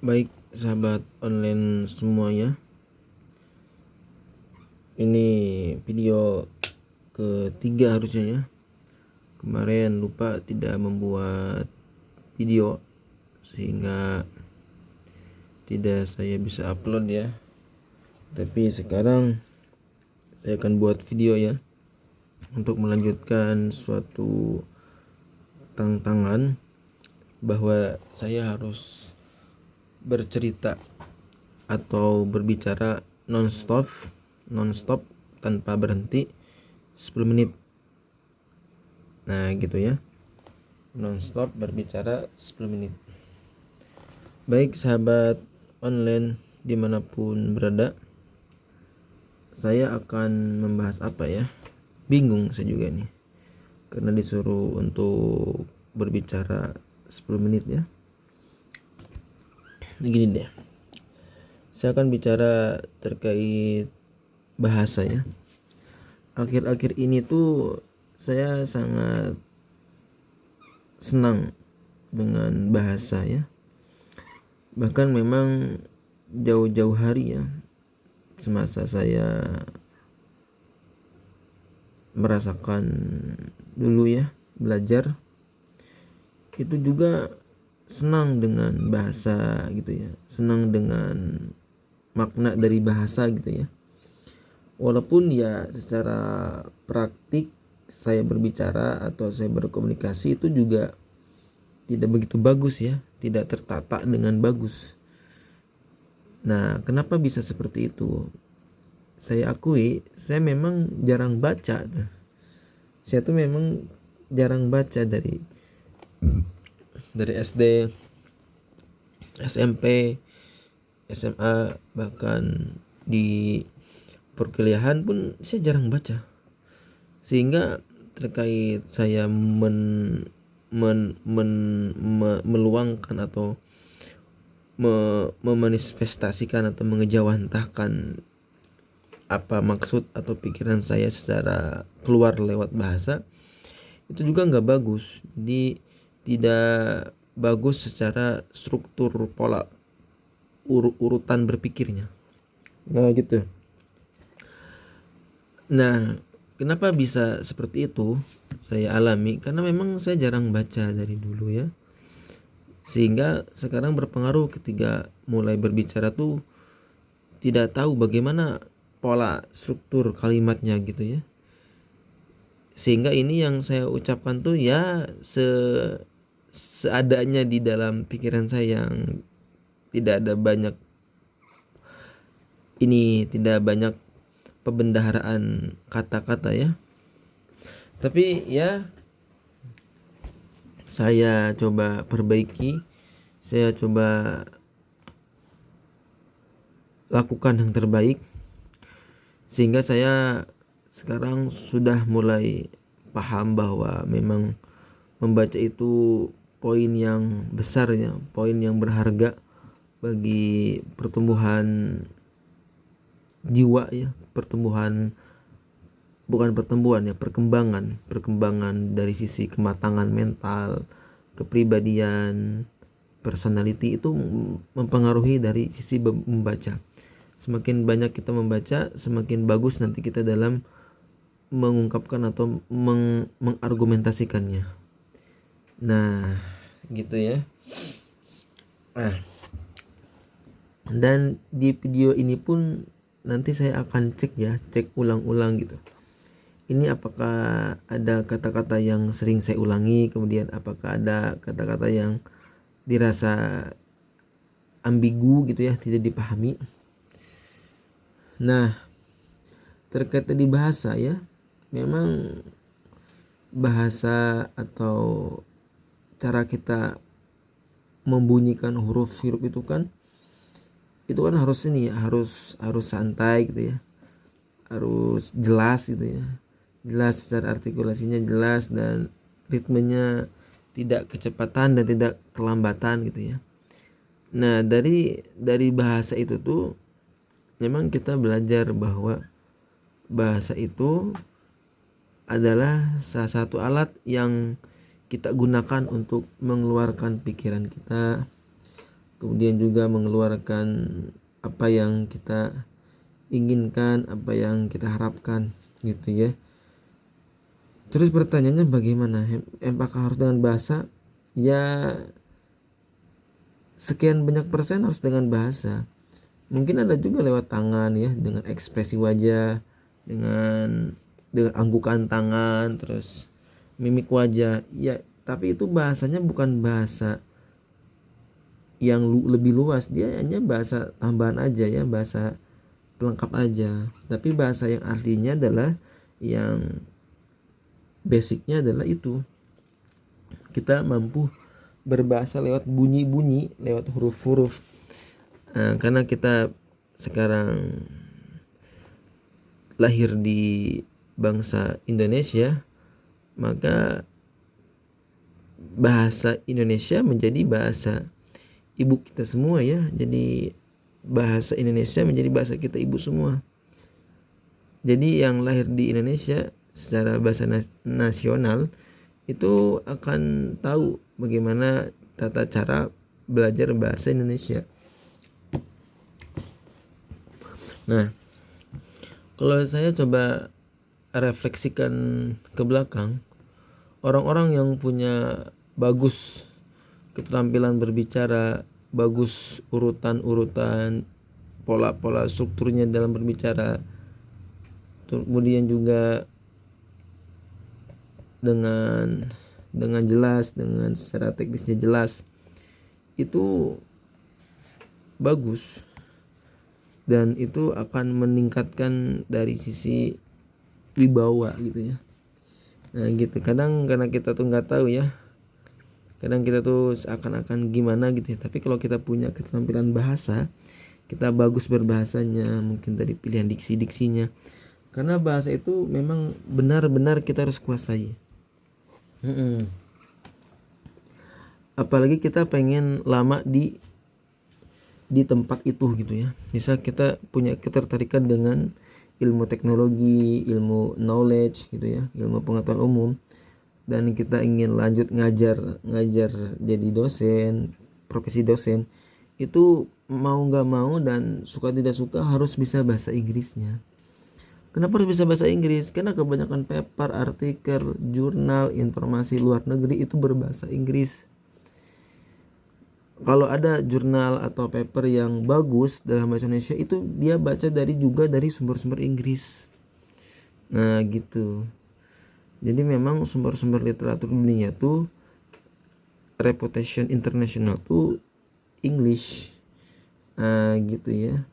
Baik sahabat online semuanya, ini video ketiga harusnya ya. Kemarin lupa tidak membuat video sehingga tidak saya bisa upload ya. Tapi sekarang saya akan buat video ya untuk melanjutkan suatu tantangan bahwa saya harus bercerita atau berbicara non-stop tanpa berhenti 10 menit. Nah gitu ya, non-stop berbicara 10 menit. Baik sahabat online dimanapun berada, saya akan membahas apa ya? Bingung saya juga nih, karena disuruh untuk berbicara 10 menit ya. Gini deh, saya akan bicara terkait bahasa ya. Akhir-akhir ini tuh saya sangat senang dengan bahasa ya. Bahkan memang jauh-jauh hari ya, semasa saya merasakan dulu ya belajar, itu juga senang dengan bahasa gitu ya, senang dengan makna dari bahasa gitu ya. Walaupun ya secara praktik saya berbicara atau saya berkomunikasi itu juga tidak begitu bagus ya, tidak tertata dengan bagus. Nah, kenapa bisa seperti itu? Saya akui, saya memang jarang baca. Saya tuh memang jarang baca dari SD, SMP, SMA, bahkan di perkuliahan pun saya jarang baca. Sehingga terkait saya meluangkan atau memanifestasikan atau mengejawantahkan apa maksud atau pikiran saya secara keluar lewat bahasa, itu juga nggak bagus. Jadi tidak bagus secara struktur pola urutan berpikirnya. Nah gitu. Nah, kenapa bisa seperti itu? Saya alami karena memang saya jarang baca dari dulu ya. Sehingga sekarang berpengaruh ketika mulai berbicara tuh tidak tahu bagaimana pola struktur kalimatnya gitu ya. Sehingga ini yang saya ucapkan tuh ya seadanya di dalam pikiran saya, yang tidak ada banyak tidak banyak pembendaharaan kata-kata ya. Tapi ya saya coba perbaiki, saya coba lakukan yang terbaik, sehingga saya sekarang sudah mulai paham bahwa memang membaca itu poin yang besar ya, poin yang berharga bagi pertumbuhan jiwa ya, perkembangan dari sisi kematangan mental, kepribadian, personality itu mempengaruhi dari sisi membaca. Semakin banyak kita membaca, semakin bagus nanti kita dalam mengungkapkan atau mengargumentasikannya. Nah, gitu ya. Nah, dan di video ini pun nanti saya akan cek ulang-ulang gitu. Ini apakah ada kata-kata yang sering saya ulangi, kemudian apakah ada kata-kata yang dirasa ambigu gitu ya, tidak dipahami. Nah, terkait tadi bahasa ya, memang bahasa atau cara kita membunyikan huruf itu kan harus harus santai gitu ya, harus jelas gitu ya, jelas secara artikulasinya jelas dan ritmenya tidak kecepatan dan tidak kelambatan gitu ya. Nah dari bahasa itu tuh memang kita belajar bahwa bahasa itu adalah salah satu alat yang kita gunakan untuk mengeluarkan pikiran kita, kemudian juga mengeluarkan apa yang kita inginkan, apa yang kita harapkan gitu ya. Terus pertanyaannya bagaimana? Apakah harus dengan bahasa? Ya sekian banyak persen harus dengan bahasa. Mungkin ada juga lewat tangan ya, dengan ekspresi wajah, dengan anggukan tangan, terus mimik wajah. Ya, tapi itu bahasanya bukan bahasa yang lebih luas, dia hanya bahasa tambahan aja ya, bahasa pelengkap aja. Tapi bahasa yang artinya adalah yang basicnya adalah itu, kita mampu berbahasa lewat bunyi-bunyi, lewat huruf-huruf. Karena kita sekarang lahir di bangsa Indonesia, maka bahasa Indonesia menjadi bahasa ibu kita semua ya. Jadi bahasa Indonesia menjadi bahasa kita ibu semua. Jadi yang lahir di Indonesia secara bahasa nasional itu akan tahu bagaimana tata cara belajar bahasa Indonesia. Nah, kalau saya coba refleksikan ke belakang, orang-orang yang punya bagus keterampilan berbicara, bagus urutan-urutan, pola-pola strukturnya dalam berbicara, kemudian juga dengan jelas, dengan secara teknisnya jelas, itu bagus, dan itu akan meningkatkan dari sisi wibawa gitu ya. Nah gitu, kadang karena kita tuh nggak tahu ya, kadang kita tuh seakan-akan gimana gitu ya, tapi kalau kita punya keterampilan bahasa, kita bagus berbahasanya, mungkin dari pilihan diksi-diksinya, karena bahasa itu memang benar-benar kita harus kuasai. Apalagi kita pengen lama di tempat itu gitu ya. Misal kita punya ketertarikan dengan ilmu teknologi, ilmu knowledge gitu ya, ilmu pengetahuan umum, dan kita ingin lanjut ngajar jadi dosen, profesi dosen, itu mau nggak mau dan suka tidak suka harus bisa bahasa Inggrisnya. Kenapa harus bisa bahasa Inggris? Karena kebanyakan paper, artikel, jurnal, informasi luar negeri itu berbahasa Inggris. Kalau ada jurnal atau paper yang bagus dalam bahasa Indonesia, itu dia baca dari sumber-sumber Inggris. Nah gitu. Jadi memang sumber-sumber literatur dunia tuh reputation international tuh English. Nah gitu ya.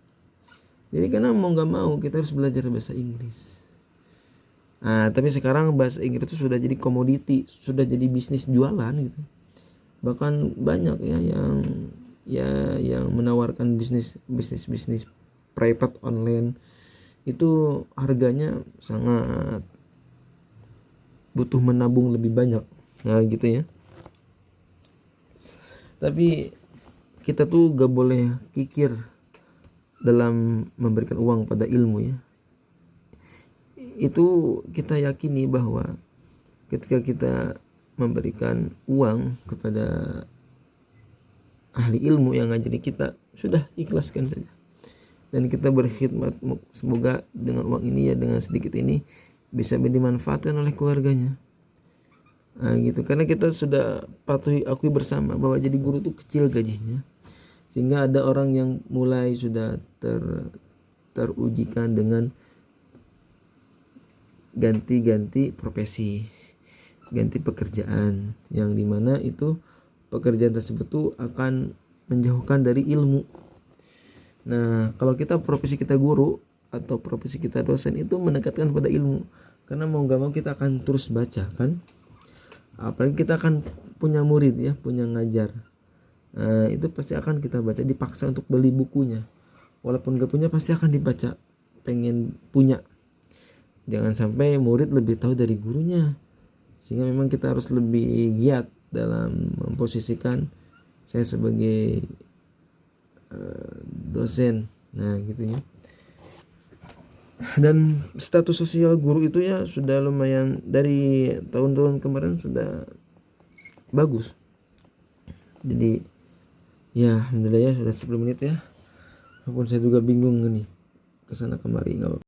Jadi karena mau nggak mau kita harus belajar bahasa Inggris. Nah tapi sekarang bahasa Inggris itu sudah jadi komoditi, sudah jadi bisnis jualan gitu. Bahkan banyak yang menawarkan bisnis private online itu harganya sangat butuh menabung lebih banyak. Nah gitu ya. Tapi kita tuh gak boleh kikir dalam memberikan uang pada ilmu ya. Itu kita yakini bahwa ketika kita memberikan uang kepada ahli ilmu yang ngajari kita, sudah ikhlaskan saja, dan kita berkhidmat, semoga dengan uang ini ya, dengan sedikit ini bisa dimanfaatkan oleh keluarganya. Nah gitu, karena kita sudah patuhi akui bersama bahwa jadi guru itu kecil gajinya, sehingga ada orang yang mulai sudah terujikan dengan ganti profesi, ganti pekerjaan, yang dimana itu pekerjaan tersebut tuh akan menjauhkan dari ilmu. Nah kalau kita profesi kita guru atau profesi kita dosen itu mendekatkan pada ilmu, karena mau gak mau kita akan terus baca kan, apalagi kita akan punya murid ya, punya ngajar. Nah itu pasti akan kita baca, dipaksa untuk beli bukunya, walaupun gak punya pasti akan dibaca, pengen punya. Jangan sampai murid lebih tahu dari gurunya, sehingga memang kita harus lebih giat dalam memposisikan saya sebagai dosen. Nah gitu ya. Dan status sosial guru itu ya sudah lumayan, dari tahun-tahun kemarin sudah bagus. Jadi Ya alhamdulillah ya sudah 10 menit ya, walaupun saya juga bingung nih kesana kemari, nggak apa-apa.